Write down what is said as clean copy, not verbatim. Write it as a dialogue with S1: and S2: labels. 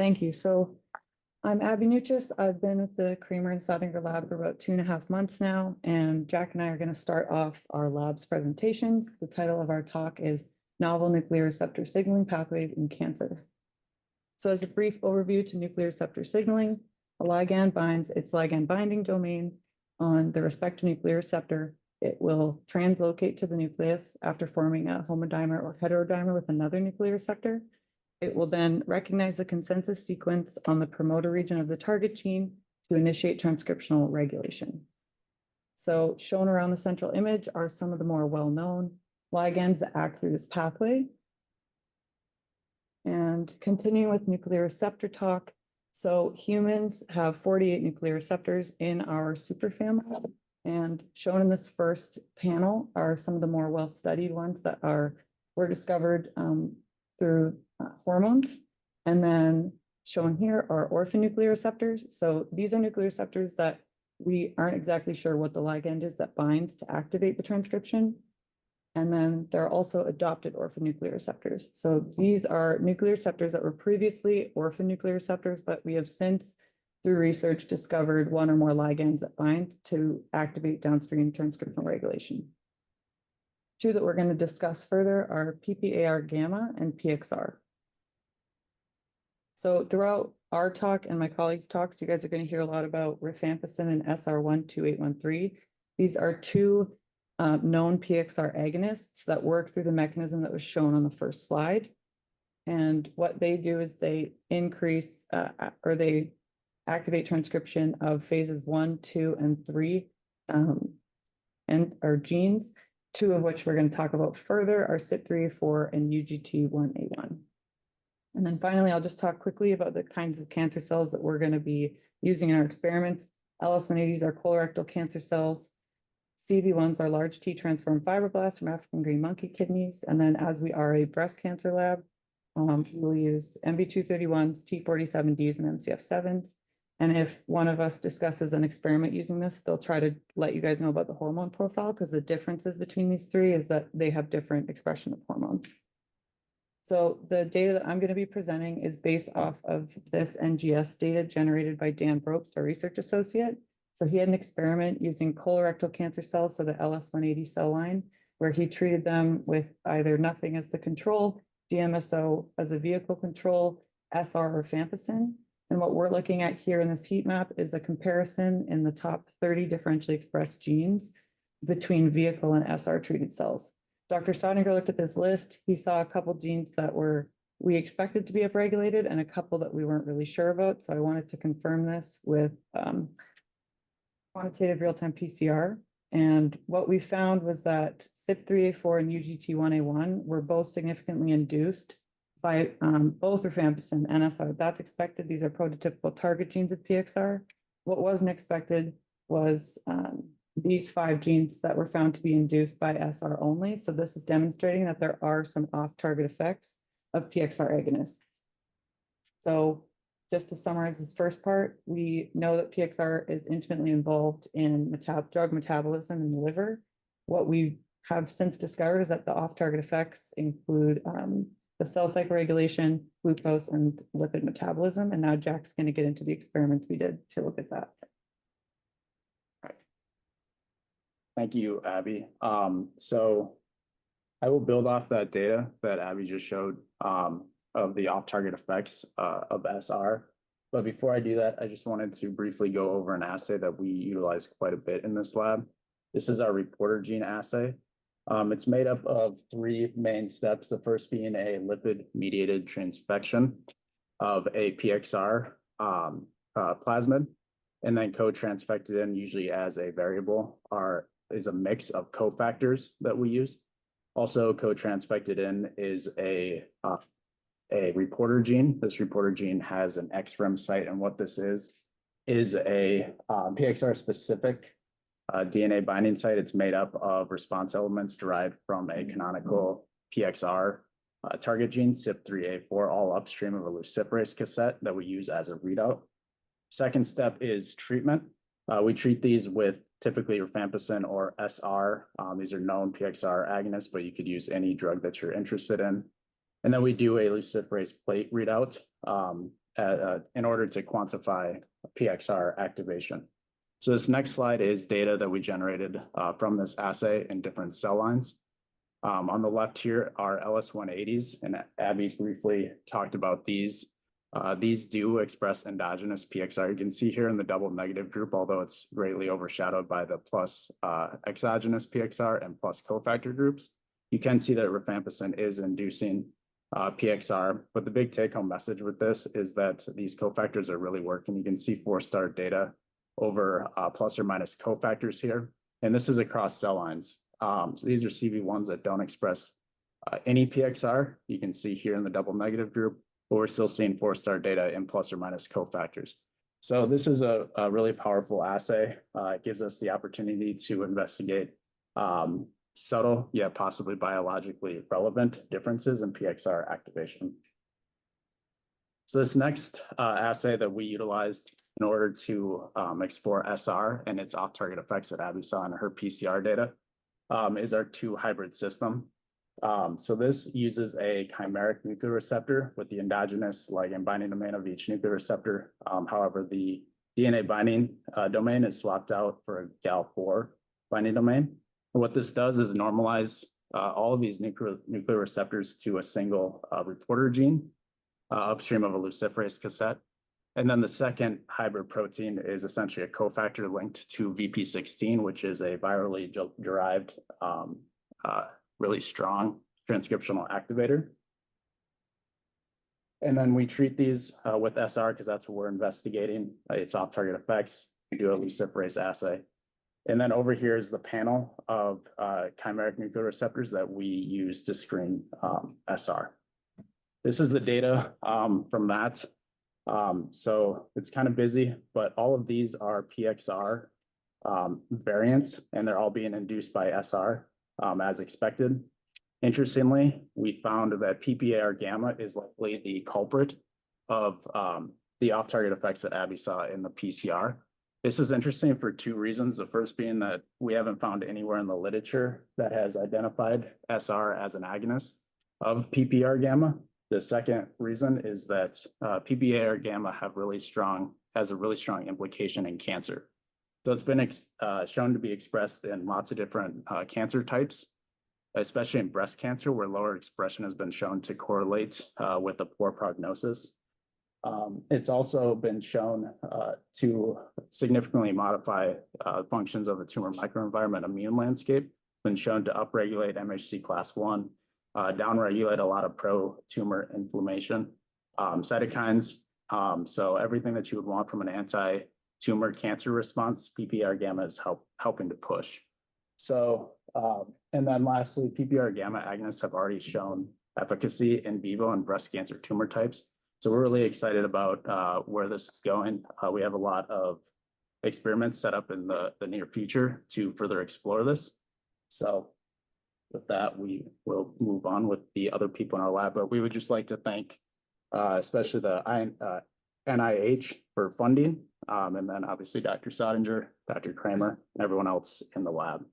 S1: Thank you. So I'm Abby Niewchas. I've been with the Creamer and Stodinger lab for about 2.5 months now, and Jack and I are going to start off our lab's presentations. The title of our talk is Novel Nuclear Receptor Signaling Pathways in Cancer. So as a brief overview to nuclear receptor signaling, a ligand binds its ligand binding domain on the respective nuclear receptor. It will translocate to the nucleus after forming a homodimer or heterodimer with another nuclear receptor. It will then recognize the consensus sequence on the promoter region of the target gene to initiate transcriptional regulation. So shown around the central image are some of the more well-known ligands that act through this pathway. And continuing with nuclear receptor talk, so humans have 48 nuclear receptors in our superfamily. And shown in this first panel are some of the more well-studied ones that were discovered through hormones. And then shown here are orphan nuclear receptors. So these are nuclear receptors that we aren't exactly sure what the ligand is that binds to activate the transcription. And then there are also adopted orphan nuclear receptors. So these are nuclear receptors that were previously orphan nuclear receptors, but we have since, through research, discovered one or more ligands that bind to activate downstream transcriptional regulation. Two that we're going to discuss further are PPAR gamma and PXR. So throughout our talk and my colleagues' talks, you guys are going to hear a lot about rifampicin and SR12813. These are two known PXR agonists that work through the mechanism that was shown on the first slide. And what they do is they increase or they activate transcription of phases 1, 2, and 3 and our genes, two of which we're going to talk about further are CYP3A4 and UGT1A1. And then finally, I'll just talk quickly about the kinds of cancer cells that we're going to be using in our experiments. LS180s are colorectal cancer cells. CV1s are large T transformed fibroblasts from African green monkey kidneys. And then as we are a breast cancer lab, we'll use MB231s, T47Ds, and MCF7s. And if one of us discusses an experiment using this, they'll try to let you guys know about the hormone profile, because the differences between these three is that they have different expression of hormones. So the data that I'm going to be presenting is based off of this NGS data generated by Dan Brobst, our research associate. So he had an experiment using colorectal cancer cells, so the LS180 cell line, where he treated them with either nothing as the control, DMSO as a vehicle control, SR or rifampicin. And what we're looking at here in this heat map is a comparison in the top 30 differentially expressed genes between vehicle and SR treated cells. Dr. Stodinger looked at this list. He saw a couple genes that we expected to be upregulated and a couple that we weren't really sure about. So I wanted to confirm this with quantitative real-time PCR. And what we found was that CYP3A4 and UGT1A1 were both significantly induced by both rifampicin and SR. That's expected. These are prototypical target genes of PXR. What wasn't expected was these 5 genes that were found to be induced by SR only. So this is demonstrating that there are some off-target effects of PXR agonists. So just to summarize this first part, we know that PXR is intimately involved in drug metabolism in the liver. What we have since discovered is that the off-target effects include the cell cycle regulation, glucose, and lipid metabolism. And now Jack's going to get into the experiments we did to look at that.
S2: Thank you, Abby. So I will build off that data that Abby just showed of the off-target effects of SR. But before I do that, I just wanted to briefly go over an assay that we utilize quite a bit in this lab. This is our reporter gene assay. It's made up of 3 main steps, the first being a lipid-mediated transfection of a PXR plasmid, and then co-transfected in, usually as a variable, is a mix of cofactors that we use. Also co-transfected in is a reporter gene. This reporter gene has an XREM site, and what this is a PXR-specific DNA binding site. It's made up of response elements derived from a canonical PXR target gene, CYP3A4, all upstream of a luciferase cassette that we use as a readout. Second step is treatment. We treat these with typically rifampicin or SR. These are known PXR agonists, but you could use any drug that you're interested in. And then we do a luciferase plate readout. in order to quantify PXR activation. So this next slide is data that we generated from this assay in different cell lines. On the left here are LS180s, and Abby briefly talked about these. These do express endogenous PXR. You can see here in the double negative group, although it's greatly overshadowed by the plus exogenous PXR and plus cofactor groups. You can see that rifampicin is inducing PXR, but the big take home message with this is that these cofactors are really working. You can see 4-star data over plus or minus cofactors here, and this is across cell lines. So these are CV1s that don't express any PXR. You can see here in the double negative group, but we're still seeing 4-star data in plus or minus cofactors. So this is a really powerful assay. It gives us the opportunity to investigate subtle, yet possibly biologically relevant differences in PXR activation. So this next assay that we utilized in order to explore SR and its off-target effects that Abby saw in her PCR data is our 2 hybrid system. So this uses a chimeric nuclear receptor with the endogenous ligand binding domain of each nuclear receptor. However, the DNA binding domain is swapped out for a GAL4 binding domain. And what this does is normalize all of these nuclear receptors to a single reporter gene upstream of a luciferase cassette. And then the second hybrid protein is essentially a cofactor linked to VP16, which is a virally derived, really strong transcriptional activator. And then we treat these with SR because that's what we're investigating, its off-target effects. We do a luciferase assay. And then over here is the panel of chimeric nuclear receptors that we use to screen SR. This is the data from that. So it's kind of busy, but all of these are PXR variants, and they're all being induced by SR as expected. Interestingly, we found that PPAR gamma is likely the culprit of the off-target effects that Abby saw in the PCR. This is interesting for 2 reasons. The first being that we haven't found anywhere in the literature that has identified SR as an agonist of PPAR gamma. The second reason is that PPAR gamma has a really strong implication in cancer. So it's been shown to be expressed in lots of different cancer types, especially in breast cancer, where lower expression has been shown to correlate with a poor prognosis. It's also been shown to significantly modify functions of the tumor microenvironment immune landscape. It's been shown to upregulate MHC class 1, downregulate a lot of pro-tumor inflammation, cytokines. So everything that you would want from an anti-tumor cancer response, PPAR gamma is helping to push. So, and then lastly, PPAR gamma agonists have already shown efficacy in vivo in breast cancer tumor types. So we're really excited about where this is going. We have a lot of experiments set up in the near future to further explore this. So with that, we will move on with the other people in our lab, but we would just like to thank especially the NIH for funding, and then obviously Dr. Sottinger, Dr. Kramer, and everyone else in the lab.